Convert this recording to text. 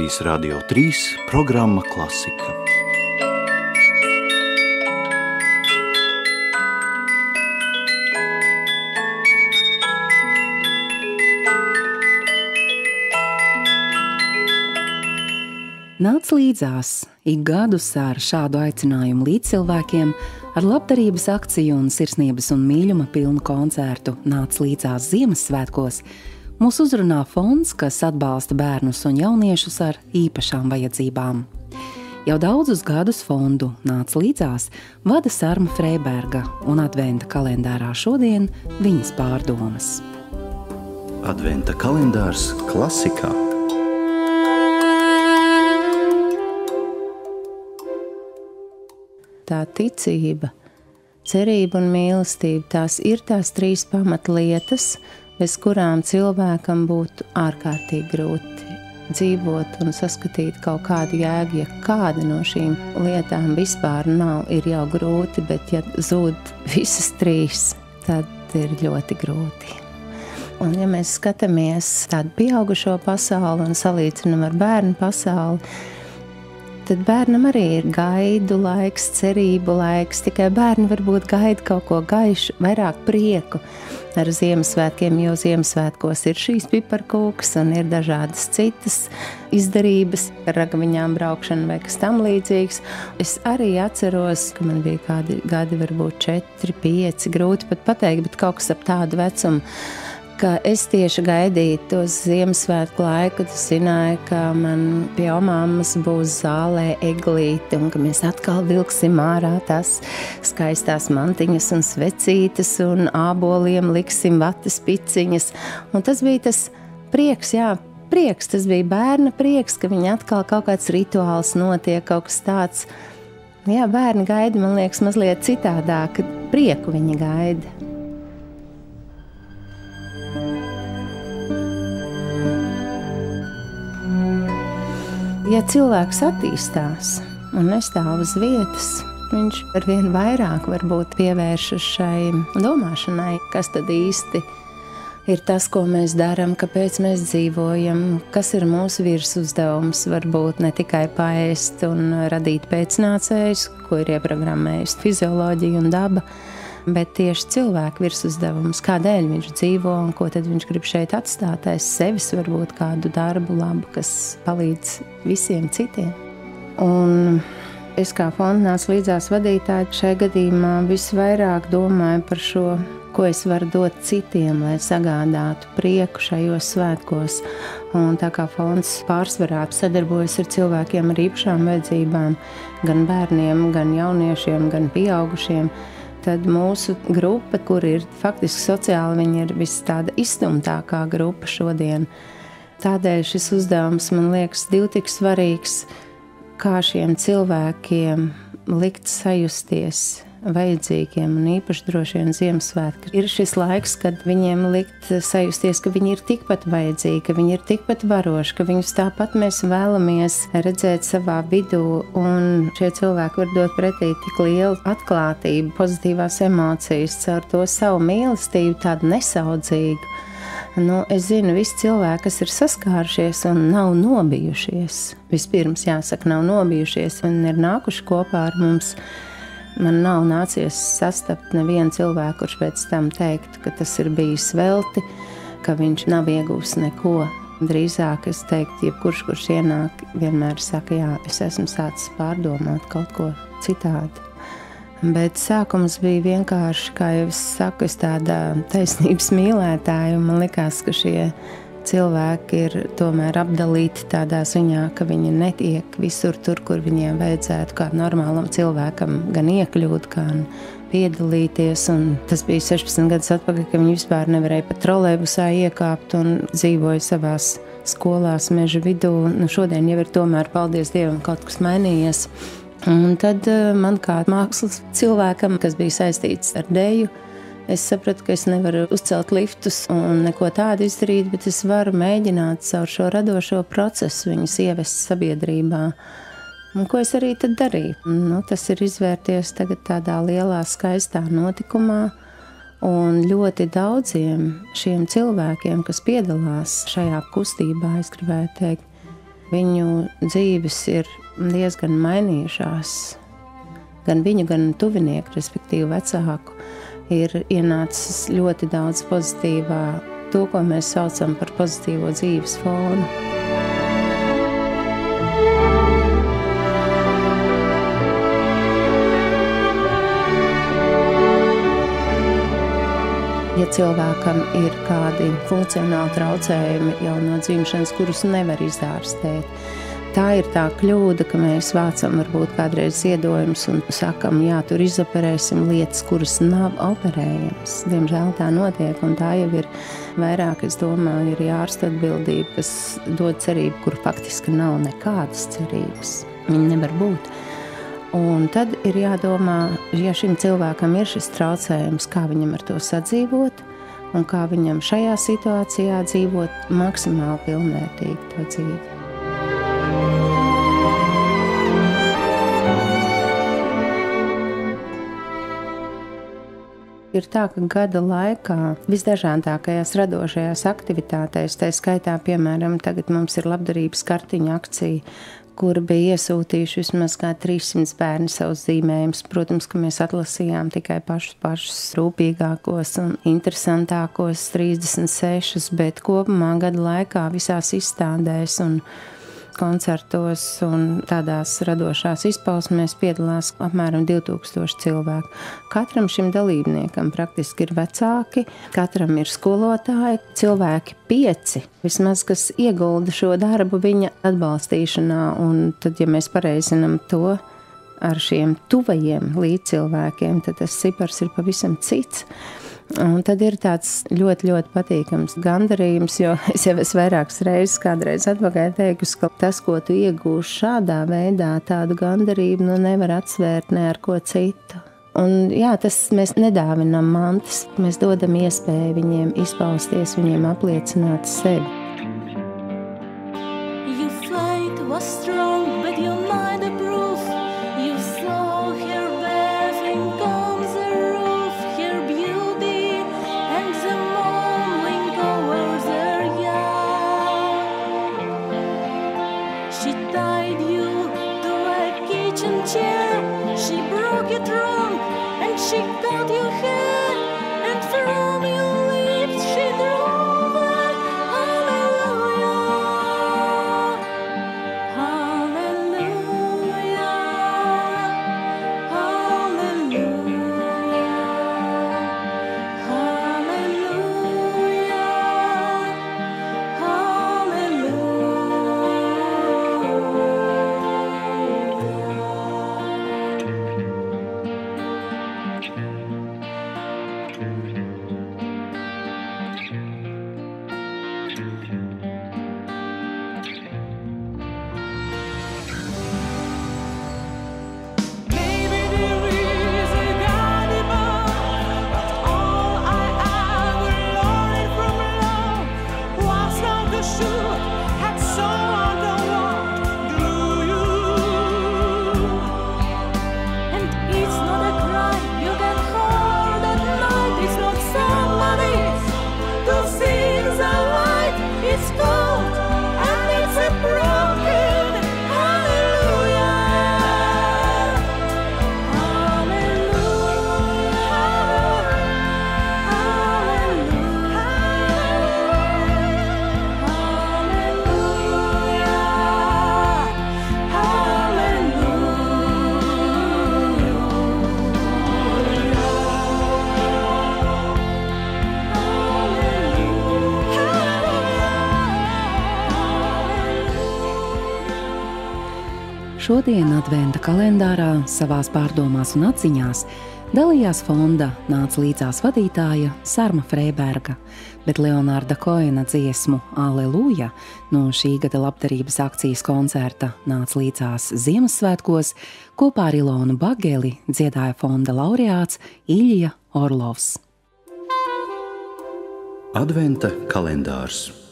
Latvijas Radio 3 programma Klasika. Nāc līdzās ik gadus ar šādu aicinājumu līdzcilvēkiem, ar labdarības akciju un sirsnības un mīļuma pilnu koncertu Nāc līdzās Ziemassvētkos. Mūs uzrunā fonds, kas atbalsta bērnus un jauniešus ar īpašām vajadzībām. Jau daudzus gadus fondu Nāc līdzās vada Sarma Freiberga, un adventa kalendārā šodien viņas pārdomas. Adventa kalendārs Klasikā. Tā ticība, cerība un mīlestība, tās ir tās trīs pamatlietas, bez kurām cilvēkam būtu ārkārtīgi grūti dzīvot un saskatīt kaut kādu jēgu. Ja kāda no šīm lietām vispār nav, ir jau grūti, bet ja zūd visas trīs, tad ir ļoti grūti. Un ja mēs skatāmies tādu pieaugušo pasauli un salīdzinām ar bērnu pasauli, tad bērnam arī ir gaidu laiks, cerību laiks, tikai bērni varbūt gaida kaut ko gaišu, vairāk prieku ar Ziemassvētkiem, jo Ziemassvētkos ir šīs piparkūkas un ir dažādas citas izdarības, ar ragaviņām braukšana vai kas tam līdzīgs. Es arī atceros, ka man bija kādi gadi, varbūt 4, 5, grūti pat pateikt, bet kaut kas ap tādu vecumu, ka es tieši gaidīju tos Ziemassvētku laiku, tad zināju, ka man pie omāmas būs zālē eglīte un ka mēs atkal vilksim ārā tās skaistās mantiņas un svecītes un āboliem liksim vatas piciņas. Un tas bija tas prieks, prieks, tas bija bērna prieks, ka viņi atkal kaut kāds rituāls notiek, kaut kas tāds. Jā, bērni gaida, man liekas, mazliet citādāk, ka prieku viņi gaida. Ja cilvēks attīstās un nestāv uz vietas, viņš arvien vairāk varbūt pievēršas šai domāšanai, kas tad īsti ir tas, ko mēs darām, kāpēc mēs dzīvojam, kas ir mūsu virsuzdevums, varbūt ne tikai paēst un radīt pēcnācējus, ko ir ieprogrammējusi fizioloģija un daba, bet tieši cilvēku virsuzdevums, kādēļ viņš dzīvo un ko tad viņš grib šeit atstāt aiz sevis, varbūt kādu darbu labu, kas palīdz visiem citiem. Un es kā fonda Nāc līdzās vadītāji šai gadījumā visvairāk domāju par šo, ko es varu dot citiem, lai sagādātu prieku šajos svētkos. Un tā kā fonds pārsvarā sadarbojas ar cilvēkiem ar īpašām vajadzībām, gan bērniem, gan jauniešiem, gan pieaugušiem, tad mūsu grupa, kur ir faktiski sociāli, viņa ir viss tāda izstumtākā grupa šodien. Tādēļ šis uzdevums man liekas tik svarīgs, kā šiem cilvēkiem likt sajusties vajadzīgiem un īpaši droši vien Ziemassvētki. Ir šis laiks, kad viņiem likt sajusties, ka viņi ir tikpat vajadzīgi, ka viņi ir tikpat varoši, ka viņus tāpat mēs vēlamies redzēt savā vidū, un šie cilvēki var dot pretī tik lielu atklātību, pozitīvās emocijas, caur to savu mīlestību, tādu nesaudzīgu. Es zinu, visi cilvēki, kas ir saskārušies un nav nobijušies. Vispirms jāsaka, nav nobijušies un ir nākuši kopā ar mums. Man nav nācies sastapt nevienu cilvēku, kurš pēc tam teiktu, ka tas ir bijis velti, ka viņš nav iegūs neko. Drīzāk es teiktu, jebkurš, kurš ienāk, vienmēr saka, jā, es esmu sācis pārdomāt kaut ko citādi. Bet sākums bija vienkārši, kā jau es saku, es tāda taisnības mīlētāja, un man likās, ka šie cilvēki ir tomēr apdalīti tādā ziņā, ka viņi netiek visur tur, kur viņiem vajadzētu kā normālam cilvēkam gan iekļūt, gan piedalīties. Un tas bija 16 gadus atpakaļ, ka viņi vispār nevarēja pat trolejbusā iekāpt un dzīvoja savās skolās meža vidū. Šodien jau ir tomēr, paldies Dievam, kaut kas mainījies. Un tad man kā mākslas cilvēkam, kas bija saistīts ar deju, es sapratu, ka es nevaru uzcelt liftus un neko tādu izdarīt, bet es varu mēģināt caur šo radošo procesu viņus ievest sabiedrībā. Un ko es arī tad darīju? Tas ir izvērties tagad tādā lielā, skaistā notikumā, un ļoti daudziem šiem cilvēkiem, kas piedalās šajā kustībā, es gribētu teikt, Viņu dzīves ir diezgan mainījušās. Gan viņu, gan tuvinieku, respektīvi vecāku, ir ienācis ļoti daudz pozitīvā, to, ko mēs saucam par pozitīvo dzīves fonu. Ja cilvēkam ir kādi funkcionāli traucējumi jau no dzimšanas, kurus nevar izārstēt, tā ir tā kļūda, ka mēs vācam varbūt kādreiz ziedojumus un sakam, jā, tur izoperēsim lietas, kuras nav operējamas. Diemžēl tā notiek, un tā jau ir vairāk, es domāju, ir ārsta atbildība, kas dod cerību, kur faktiski nav nekādas cerības. Viņa nevar būt. Un tad ir jādomā, ja šim cilvēkam ir šis traucējums, kā viņam ar to sadzīvot un kā viņam šajā situācijā dzīvot maksimāli pilnvērtīgi to dzīvi. Ir tā, ka gada laikā visdažādākajās radošajās aktivitātēs, tā skaitā, piemēram, tagad mums ir labdarības kartiņa akcija, kur bija iesūtījuši vismaz kā 300 bērni savus zīmējumus. Protams, ka mēs atlasījām tikai pašus rūpīgākos un interesantākos 36, bet kopumā gada laikā visās izstādēs un koncertos un tādās radošās izpausmēs piedalās apmēram 2000 cilvēku. Katram šim dalībniekam praktiski ir vecāki, katram ir skolotāji, cilvēki 5, vismaz, kas iegulda šo darbu viņa atbalstīšanā, un tad, ja mēs pareizinam to ar šiem tuvajiem līdzcilvēkiem, tad tas cipars ir pavisam cits. Un tad ir tāds ļoti, ļoti patīkams gandarījums, jo es jau vairākas reizes kādreiz atpakaļ teikusi, ka tas, ko tu iegūši šādā veidā, tādu gandarījumu nevar atsvērt ne ar ko citu. Un jā, tas mēs nedāvinam mantas, mēs dodam iespēju viņiem izpausties, viņiem apliecināt sevi. Your flight was strong, but your mind a proof. You saw her bathing on the roof, her beauty and the moon over their young. She tied you to a kitchen chair, she broke your trunk and she cut your hair, and from your lips she drove a hallelujah, hallelujah, Maybe there is a God above, but all I ever learned from love was how to shoot at someone that won't do you. And it's not a cry you can hold at night, it's not somebody to see the light, it's cold and it's a broken hallelujah, Šodien adventa kalendārā savās pārdomās un atziņās dalījās fonda Nāc līdzās vadītāja Sarma Freiberga, bet Leonārda Koena dziesmu Aleluja no šī gada labdarības akcijas koncerta Nāc līdzās Ziemassvētkos kopā ar Ilonu Bageli dziedāja fonda laureāts Ilja Orlovs. Adventa kalendārs.